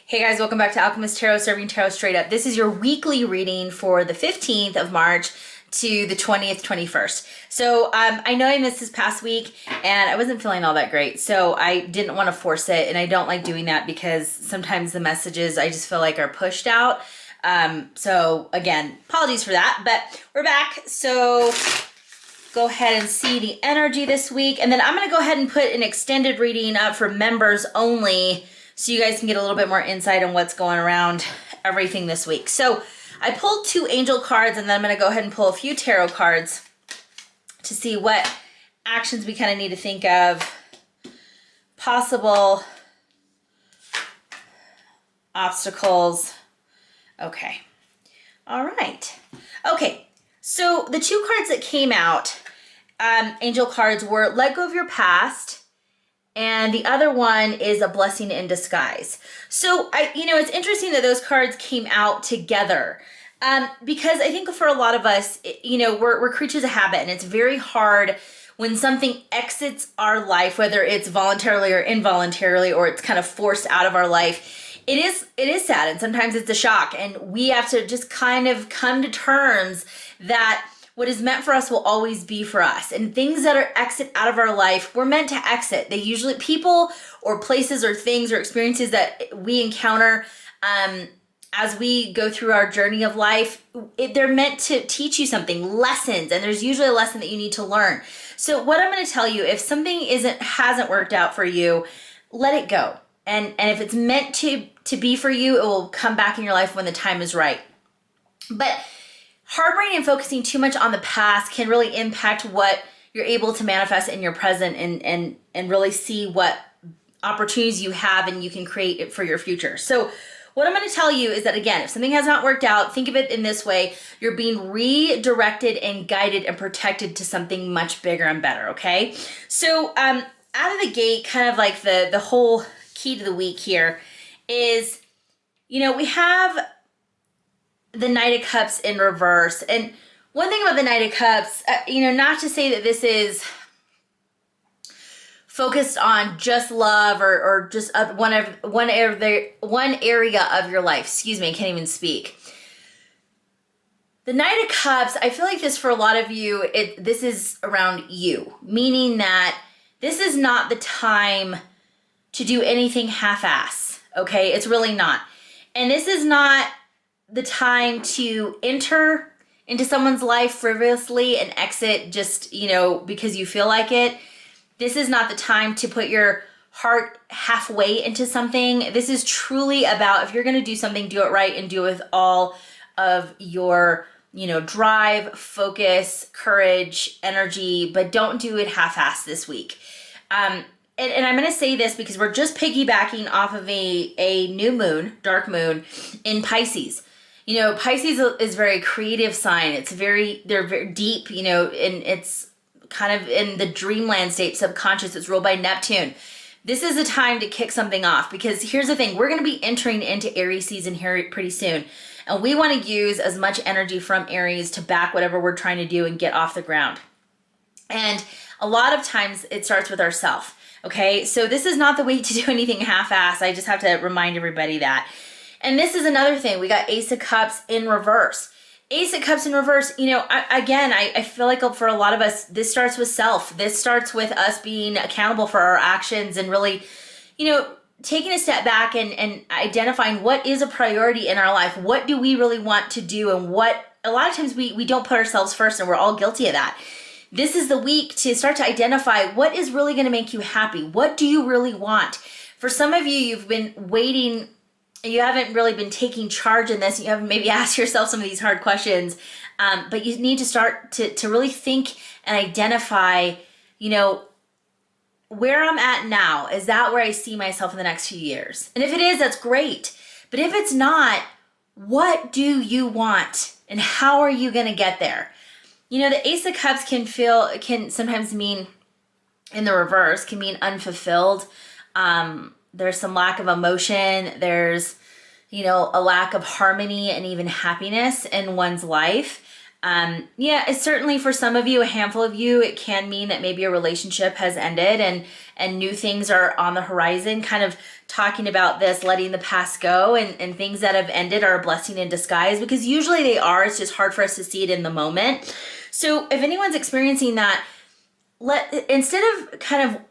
Hey guys, welcome back to Owlchemist Tarot, serving tarot straight up. This is your weekly reading for the 15th of March to the 20th, 21st. So I know I missed this past week and I wasn't feeling all that great. So I didn't want to force it, and I don't like doing that because sometimes the messages I just feel like are pushed out. So again, apologies for that, but we're back. So go ahead and see the energy this week. And then I'm going to go ahead and put an extended reading up for members only, so you guys can get a little bit more insight on what's going around everything this week. So I pulled 2 angel cards, and then I'm going to go ahead and pull a few tarot cards to see what actions we kind of need to think of, possible obstacles. Okay. All right. Okay. So the 2 cards that came out, angel cards, were let go of your past, and the other one is a blessing in disguise. So it's interesting that those cards came out together, because I think for a lot of us, we're creatures of habit, and it's very hard when something exits our life, whether it's voluntarily or involuntarily, or it's kind of forced out of our life. It is sad, and sometimes it's a shock, and we have to just kind of come to terms that what is meant for us will always be for us. And things that are exit out of our life, we're meant to exit. They usually, people or places or things or experiences that we encounter as we go through our journey of life, they're meant to teach you something, lessons, and there's usually a lesson that you need to learn. So what I'm going to tell you, if something hasn't worked out for you, let it go. And if it's meant to be for you, it will come back in your life when the time is right. But harboring and focusing too much on the past can really impact what you're able to manifest in your present, and really see what opportunities you have and you can create it for your future. So what I'm going to tell you is that, again, if something has not worked out, think of it in this way: you're being redirected and guided and protected to something much bigger and better, okay? So out of the gate, kind of like the whole key to the week here is, we have the Knight of Cups in reverse. And one thing about the Knight of Cups, not to say that this is focused on just love or just one area of your life. Excuse me, I can't even speak. The Knight of Cups, I feel like this for a lot of you, this is around you, meaning that this is not the time to do anything half-ass, okay? It's really not. And this is not the time to enter into someone's life frivolously and exit just, because you feel like it. This is not the time to put your heart halfway into something. This is truly about, if you're going to do something, do it right and do it with all of your, drive, focus, courage, energy, but don't do it half-assed this week. And I'm going to say this because we're just piggybacking off of a new moon, dark moon in Pisces. Pisces is a very creative sign. They're very deep, and it's kind of in the dreamland state, subconscious. It's ruled by Neptune. This is a time to kick something off, because here's the thing: we're going to be entering into Aries season here pretty soon. And we want to use as much energy from Aries to back whatever we're trying to do and get off the ground. And a lot of times it starts with ourselves. Okay, so this is not the way to do anything half-assed. I just have to remind everybody that. And this is another thing. We got Ace of Cups in reverse. Ace of Cups in reverse, I feel like for a lot of us, this starts with self. This starts with us being accountable for our actions and really, taking a step back and identifying what is a priority in our life. What do we really want to do? And a lot of times we don't put ourselves first, and we're all guilty of that. This is the week to start to identify what is really going to make you happy. What do you really want? For some of you, you've been waiting. You haven't really been taking charge in this. You haven't maybe asked yourself some of these hard questions, but you need to start to really think and identify, where I'm at now. Is that where I see myself in the next few years? And if it is, that's great. But if it's not, what do you want? And how are you going to get there? The Ace of Cups can sometimes mean, in the reverse, can mean unfulfilled. There's some lack of emotion. There's, a lack of harmony and even happiness in one's life. It's certainly for some of you, a handful of you, it can mean that maybe a relationship has ended and new things are on the horizon, kind of talking about this, letting the past go, and things that have ended are a blessing in disguise, because usually they are. It's just hard for us to see it in the moment. So if anyone's experiencing that, instead of kind of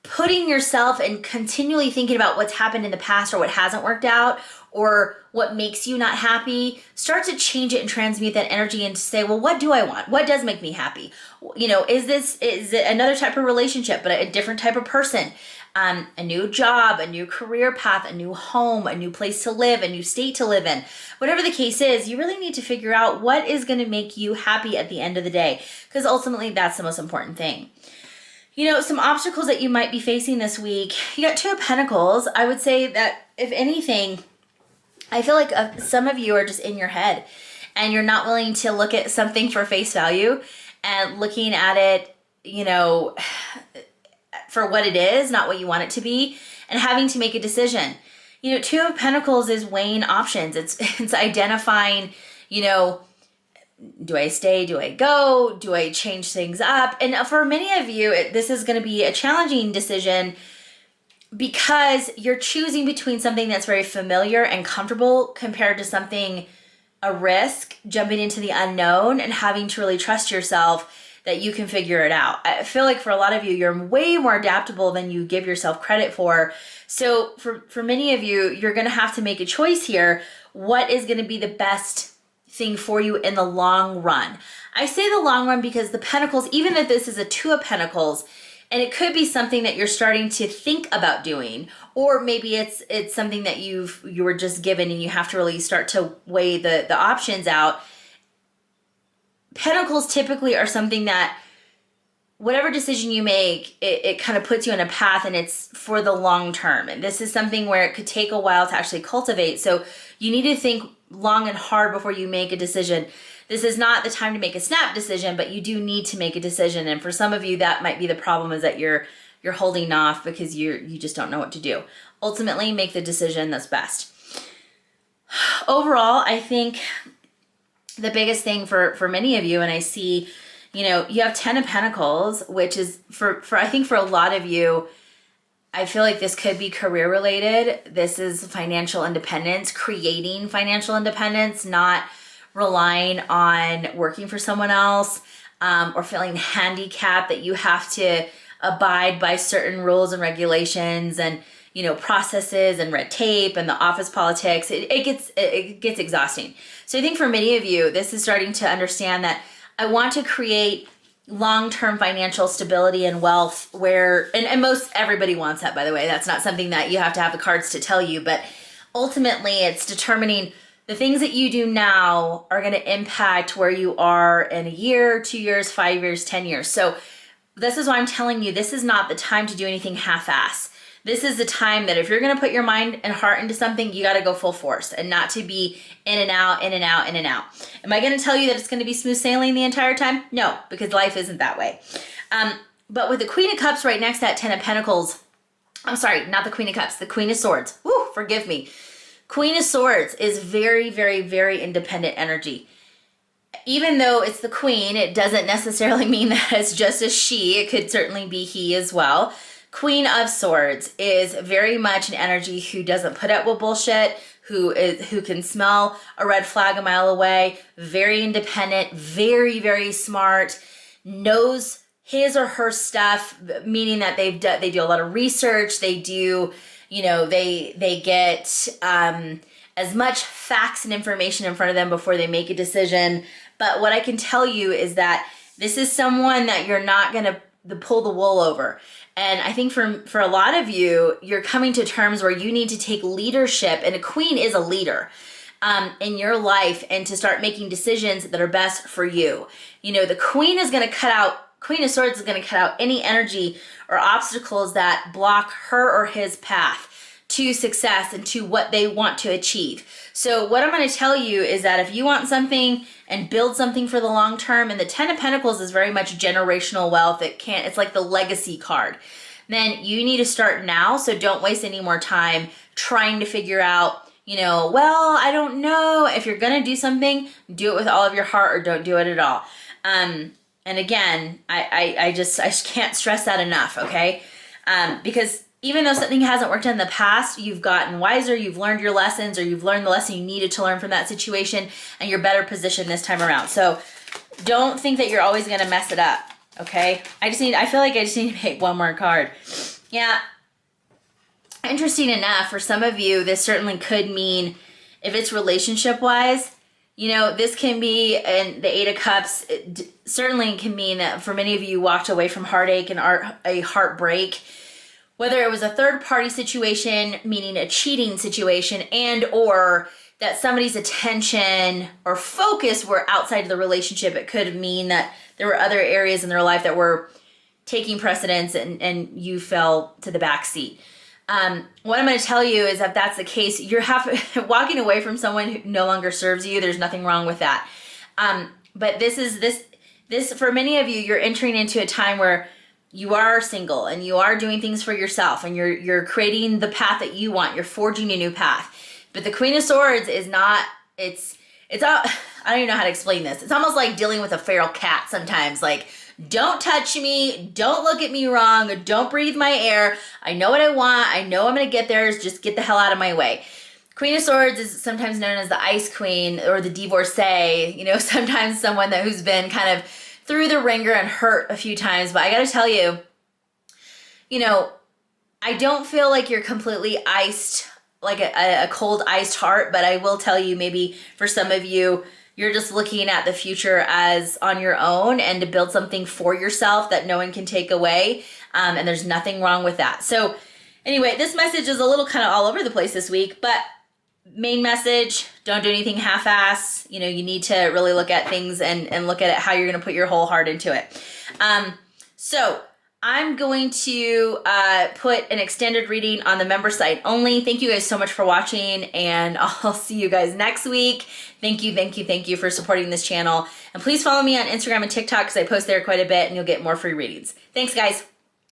putting yourself and continually thinking about what's happened in the past or what hasn't worked out or what makes you not happy, start to change it and transmute that energy and to say, well, what do I want? What does make me happy? Is it another type of relationship, but a different type of person? A new job, a new career path, a new home, a new place to live, a new state to live in. Whatever the case is, you really need to figure out what is going to make you happy at the end of the day, because ultimately that's the most important thing. Some obstacles that you might be facing this week. You got Two of Pentacles. I would say that if anything, I feel like some of you are just in your head and you're not willing to look at something for face value and looking at it, for what it is, not what you want it to be, and having to make a decision. Two of Pentacles is weighing options. It's identifying, do I stay? Do I go? Do I change things up? And for many of you, this is going to be a challenging decision because you're choosing between something that's very familiar and comfortable compared to something, a risk, jumping into the unknown and having to really trust yourself that you can figure it out. I feel like for a lot of you, you're way more adaptable than you give yourself credit for. So for many of you, you're going to have to make a choice here. What is going to be the best thing for you in the long run? I say the long run because the Pentacles, even if this is a Two of Pentacles, and it could be something that you're starting to think about doing, or maybe it's something that you were just given and you have to really start to weigh the options out. Pentacles typically are something that whatever decision you make, it kind of puts you on a path and it's for the long term. And this is something where it could take a while to actually cultivate. So you need to think long and hard before you make a decision. This is not the time to make a snap decision, but you do need to make a decision. And for some of you, that might be the problem, is that you're holding off because you just don't know what to do. Ultimately, make the decision that's best. Overall, I think the biggest thing for many of you, and I see, you have 10 of Pentacles, which is for I think for a lot of you, I feel like this could be career related. This is financial independence, creating financial independence, not relying on working for someone else, or feeling handicapped that you have to abide by certain rules and regulations and, processes and red tape and the office politics. It gets exhausting. So I think for many of you, this is starting to understand that I want to create long-term financial stability and wealth where, and most everybody wants that, by the way. That's not something that you have to have the cards to tell you, but ultimately it's determining the things that you do now are going to impact where you are in a year, 2 years, 5 years, 10 years. So this is why I'm telling you, this is not the time to do anything half-ass. This is the time that if you're going to put your mind and heart into something, you got to go full force and not to be in and out, in and out, in and out. Am I going to tell you that it's going to be smooth sailing the entire time? No, because life isn't that way. But with the Queen of Cups right next to that 10 of Pentacles, I'm sorry, not the Queen of Cups, the Queen of Swords. Woo, forgive me. Queen of Swords is very, very, very independent energy. Even though it's the Queen, it doesn't necessarily mean that it's just a she. It could certainly be he as well. Queen of Swords is very much an energy who doesn't put up with bullshit, who can smell a red flag a mile away, very independent, very, very smart, knows his or her stuff, meaning that they do a lot of research, they do, they get as much facts and information in front of them before they make a decision. But what I can tell you is that this is someone that you're not going to pull the wool over. And I think for a lot of you, you're coming to terms where you need to take leadership, and a queen is a leader in your life, and to start making decisions that are best for you. The Queen of Swords is going to cut out any energy or obstacles that block her or his path to success and to what they want to achieve. So what I'm going to tell you is that if you want something and build something for the long term, and the 10 of Pentacles is very much generational wealth, it's like the legacy card, then you need to start now. So don't waste any more time trying to figure out, I don't know. If you're going to do something, do it with all of your heart, or don't do it at all. And again, I just can't stress that enough. Okay. Because even though something hasn't worked in the past, you've gotten wiser, you've learned your lessons, or you've learned the lesson you needed to learn from that situation, and you're better positioned this time around. So don't think that you're always gonna mess it up, okay? I feel like I just need to make one more card. Yeah, interesting enough, for some of you, this certainly could mean, if it's relationship-wise, you know, this can be, and the Eight of Cups, it certainly can mean that for many of you walked away from heartache and a heartbreak, whether it was a third-party situation, meaning a cheating situation, and or that somebody's attention or focus were outside of the relationship. It could mean that there were other areas in their life that were taking precedence and you fell to the back seat. What I'm going to tell you is, if that's the case, you're walking away from someone who no longer serves you. There's nothing wrong with that. But this for many of you, you're entering into a time where you are single and you are doing things for yourself, and you're creating the path that you want. You're forging a new path. But the Queen of Swords is not, it's all, I don't even know how to explain this. It's almost like dealing with a feral cat sometimes. Like, don't touch me, don't look at me wrong, don't breathe my air. I know what I want, I know I'm gonna get there, just get the hell out of my way. Queen of Swords is sometimes known as the Ice Queen or the divorcee. You know, sometimes someone who's been kind of through the ringer and hurt a few times. But I gotta tell you, you know, I don't feel like you're completely iced, like a cold iced heart, but I will tell you, maybe for some of you, you're just looking at the future as on your own and to build something for yourself that no one can take away. And there's nothing wrong with that. So anyway, this message is a little kind of all over the place this week, but main message, don't do anything half-ass. You know, you need to really look at things and look at it how you're going to put your whole heart into it. So I'm going to put an extended reading on the member site only. Thank you guys so much for watching, and I'll see you guys next week. Thank you for supporting this channel. And please follow me on Instagram and TikTok, because I post there quite a bit, and you'll get more free readings. Thanks, guys.